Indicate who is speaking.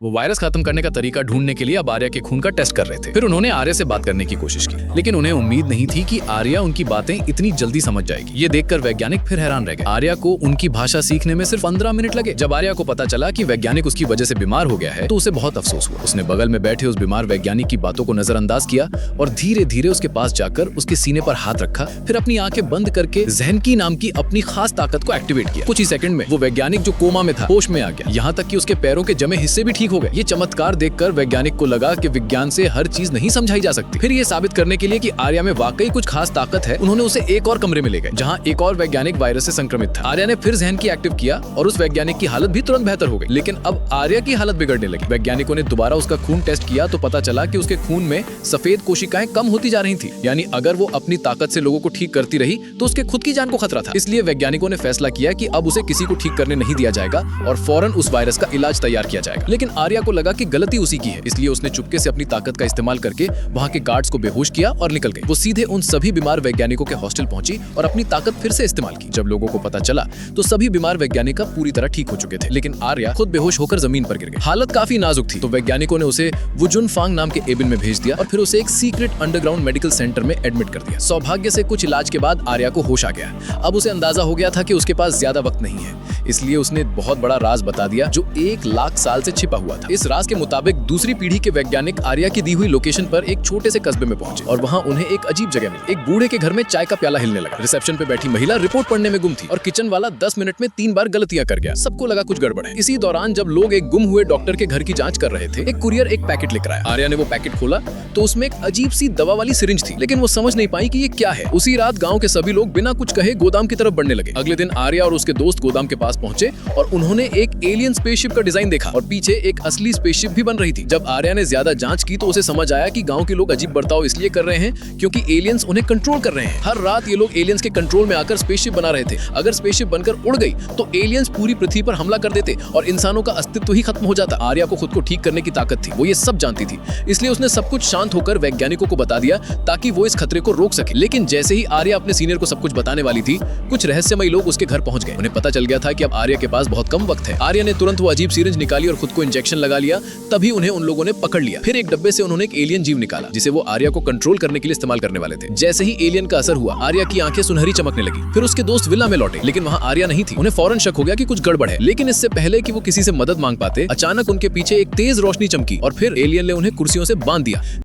Speaker 1: वो वायरस खत्म करने का तरीका ढूंढने के लिए अब आर्या के खून का टेस्ट कर रहे थे। फिर उन्होंने आर्या से बात करने की कोशिश की, लेकिन उन्हें उम्मीद नहीं थी कि आर्या उनकी बातें इतनी जल्दी समझ जाएगी। ये देखकर वैज्ञानिक फिर हैरान रह गए। आर्या को उनकी भाषा सीखने में सिर्फ 15 मिनट लगे। जब आर्या को पता चला कि वैज्ञानिक उसकी वजह से बीमार हो गया है तो उसे बहुत अफसोस हुआ। उसने बगल में बैठे उस बीमार वैज्ञानिक की बातों को नजरअंदाज किया और धीरे धीरे उसके पास जाकर उसके सीने पर हाथ रखा। फिर अपनी आंखें बंद करके ज़हनकी नाम की अपनी खास ताकत को एक्टिवेट किया। कुछ ही सेकंड में वो वैज्ञानिक जो कोमा में था होश में आ गया। यहाँ तक कि उसके पैरों के जमे हिस्से भी ठीक हो गए। ये चमत्कार देखकर वैज्ञानिक को लगा कि विज्ञान से हर चीज नहीं समझाई जा सकती। फिर ये साबित करने के लिए कि आर्या में वाकई कुछ खास ताकत है, उन्होंने उसे एक और कमरे में ले गए जहां एक और वैज्ञानिक वायरस से संक्रमित था। आर्या ने फिर ज़हन की एक्टिव किया और उस वैज्ञानिक की हालत भी तुरंत बेहतर हो गई। लेकिन अब आर्या की हालत बिगड़ने लगी। वैज्ञानिकों ने दोबारा उसका खून टेस्ट किया तो पता चला कि उसके खून में सफेद कोशिकाएं कम होती जा रही थी। यानी अगर वो अपनी ताकत से लोगों को ठीक करती रही तो उसके खुद की जान को खतरा था। इसलिए वैज्ञानिकों ने फैसला किया कि अब उसे किसी को ठीक करने नहीं दिया जाएगा और फौरन उस वायरस का इलाज तैयार किया जाएगा। लेकिन आर्या को लगा कि गलती उसी की है, इसलिए उसने चुपके से अपनी ताकत का इस्तेमाल करके वहां के गार्ड्स को बेहोश किया और निकल गई। वो सीधे उन सभी बीमार वैज्ञानिकों के हॉस्टल पहुंची और अपनी ताकत फिर से इस्तेमाल की। जब लोगों को पता चला तो सभी बीमार वैज्ञानिक पूरी तरह ठीक हो चुके थे, लेकिन आर्या खुद बेहोश होकर जमीन पर गिर गई। हालत काफी नाजुक थी, तो वैज्ञानिकों ने उसे वुजुनफांग नाम के एबिन में भेज दिया और फिर उसे एक सीक्रेट अंडरग्राउंड मेडिकल सेंटर में एडमिट कर दिया। सौभाग्य से कुछ इलाज के बाद आर्या को होश आ गया। अब उसे अंदाजा हो गया था कि उसके पास ज्यादा वक्त नहीं है, इसलिए उसने बहुत बड़ा राज बता दिया जो 1 लाख साल से छिपा हुआ था। इस राज के मुताबिक दूसरी पीढ़ी के वैज्ञानिक आर्या की दी हुई लोकेशन पर एक छोटे से कस्बे में पहुंचे और वहां उन्हें एक अजीब जगह मिली। एक बूढ़े के घर में चाय का प्याला हिलने लगा। रिसेप्शन पे बैठी महिला रिपोर्ट पढ़ने में गुम थी और किचन वाला 10 मिनट में 3 बार गलतियां कर गया। सबको लगा कुछ गड़बड़ है। इसी दौरान जब लोग एक गुम हुए डॉक्टर के घर की जांच कर रहे थे, एक कुरियर एक पैकेट लेकर आया। आर्या ने वो पैकेट खोला तो उसमें एक अजीब सी दवा वाली सिरिंज थी, लेकिन वो समझ नहीं पाई कि ये क्या है। उसी रात गाँव के सभी लोग बिना कुछ कहे गोदाम की तरफ बढ़ने लगे। अगले दिन आर्या और उसके दोस्त गोदाम के पास पहुंचे और उन्होंने एक एलियन स्पेसशिप का डिजाइन देखा और पीछे एक असली स्पेसशिप भी बन रही थी। जब आर्या ने ज्यादा जांच की तो उसे समझ आया कि गांव के लोग अजीब बर्ताव इसलिए कर रहे हैं क्योंकि एलियंस उन्हें कंट्रोल कर रहे हैं। हर रात ये लोग एलियंस के कंट्रोल में आकर स्पेसशिप बना रहे थे। अगर स्पेसशिप बनकर उड़ गई तो एलियंस पूरी पृथ्वी पर हमला कर देते और इंसानों का अस्तित्व ही खत्म हो जाता। आर्या को खुद को ठीक करने की ताकत थी, वो ये सब जानती थी, इसलिए उसने सब कुछ शांत होकर वैज्ञानिकों को बता दिया ताकि वो इस खतरे को रोक सके। लेकिन जैसे ही आर्या अपने सीनियर को सब कुछ बताने वाली थी, कुछ रहस्यमयी लोग उसके घर पहुंच गए। उन्हें पता चल गया था कि अब आर्या के पास बहुत कम वक्त है। आर्या ने तुरंत वो अजीब सिरिंज निकाली और खुद को इंजेक्शन लगा लिया। तभी उन्हें उन लोगों ने पकड़ लिया। फिर एक डब्बे से उन्होंने एक एलियन जीव निकाला जिसे वो आर्या को कंट्रोल करने के लिए इस्तेमाल करने वाले थे। जैसे ही एलियन का असर हुआ, आर्या की आंखें सुनहरी चमकने लगी। फिर उसके दोस्त विला में लौटे, लेकिन वहां आर्या नहीं थी। उन्हें फौरन शक हो गया कि कुछ गड़बड़ है, लेकिन इससे पहले कि वो किसी से मदद मांग पाते, अचानक उनके पीछे एक तेज रोशनी चमकी और फिर एलियन ने उन्हें कुर्सियों से बांध दिया।